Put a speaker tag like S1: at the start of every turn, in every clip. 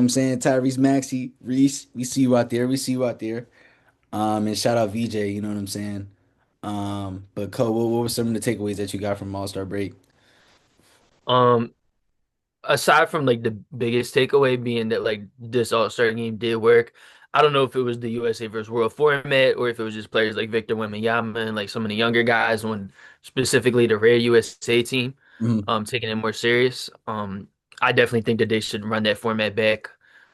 S1: what I'm saying? Tyrese Maxey, Reese, we see you out there. We see you out there. And shout out VJ, you know what I'm saying? But Cole, what were some of the takeaways that you got from All-Star break?
S2: Um, Aside from like the biggest takeaway being that like this All-Star game did work, I don't know if it was the USA versus World format or if it was just players like Victor Wembanyama and like some of the younger guys on specifically the rare USA team,
S1: Mhm.
S2: taking it more serious. I definitely think that they should run that format back.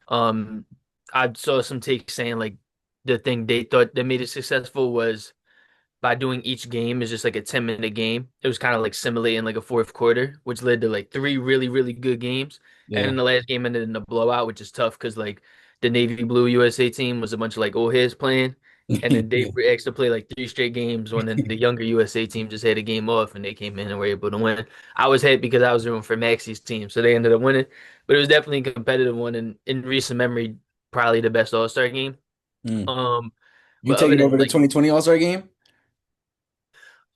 S2: Um, I saw some takes saying like the thing they thought that made it successful was by doing each game is just like a 10-minute game. It was kind of like simulating like a fourth quarter, which led to like three really, really good games. And
S1: Yeah.
S2: then the last game ended in a blowout, which is tough because like the Navy Blue USA team was a bunch of like old heads playing. And then they
S1: Yeah.
S2: were asked to play like three straight games when then the younger USA team just had a game off and they came in and were able to win. I was happy because I was rooting for Maxie's team, so they ended up winning. But it was definitely a competitive one and in recent memory, probably the best All-Star game.
S1: Mm.
S2: Um,
S1: You
S2: but other
S1: taking
S2: than
S1: over the
S2: like
S1: 2020 All-Star game?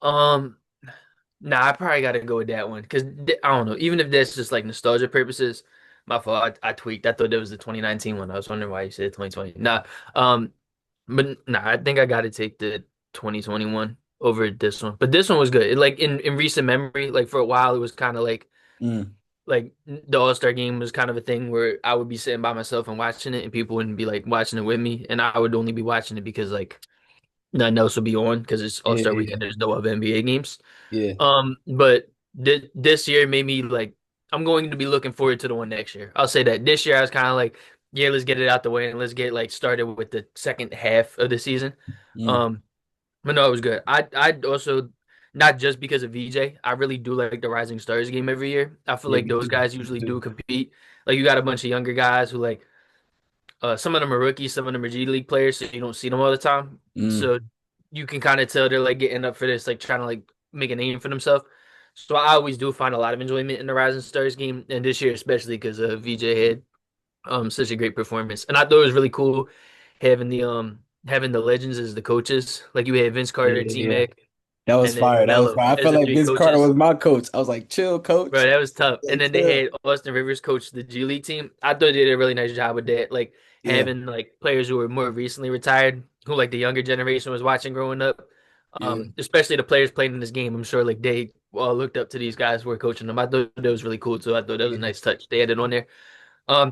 S2: um Nah, I probably got to go with that one because I don't know. Even if that's just like nostalgia purposes, my fault. I tweaked. I thought that was the 2019 one. I was wondering why you said 2020. Nah, but nah, I think I got to take the 2021 over this one. But this one was good. Like in recent memory, like for a while, it was kind of
S1: Mm.
S2: like the All-Star game was kind of a thing where I would be sitting by myself and watching it, and people wouldn't be like watching it with me, and I would only be watching it because like nothing else would be on because it's
S1: Yeah,
S2: All-Star
S1: yeah,
S2: weekend. There's no other NBA games.
S1: yeah.
S2: But this year made me like I'm going to be looking forward to the one next year. I'll say that this year I was kind of like, yeah, let's get it out the way and let's get like started with the second half of the season.
S1: Mm.
S2: Um, but no, it was good. I also not just because of VJ, I really do like the Rising Stars game every year. I feel
S1: Yeah,
S2: like
S1: me
S2: those
S1: too.
S2: guys
S1: Me
S2: usually do
S1: too.
S2: compete. Like you got a bunch of younger guys who like some of them are rookies, some of them are G League players, so you don't see them all the time.
S1: Mm.
S2: So you can kind of tell they're like getting up for this, like trying to like make a name for themselves. So I always do find a lot of enjoyment in the Rising Stars game, and this year especially because VJ had such a great performance, and I thought it was really cool having the legends as the coaches. Like you had Vince
S1: Yeah,
S2: Carter,
S1: yeah,
S2: T
S1: yeah.
S2: Mac,
S1: That was
S2: and then
S1: fire. That was
S2: Melo
S1: fire. I
S2: as
S1: felt
S2: the
S1: like
S2: three
S1: Vince Carter
S2: coaches.
S1: was my coach. I was like, chill,
S2: Bro,
S1: coach.
S2: that was tough. And
S1: Like,
S2: then they
S1: chill.
S2: had Austin Rivers coach the G League team. I thought they did a really nice job with that. Like
S1: Yeah,
S2: having like players who were more recently retired, who like the younger generation was watching growing up.
S1: yeah.
S2: Especially the players playing in this game. I'm sure like they all looked up to these guys who were coaching them. I thought that was really cool too. I thought that was a
S1: Yeah.
S2: nice touch. They had it on there. Um,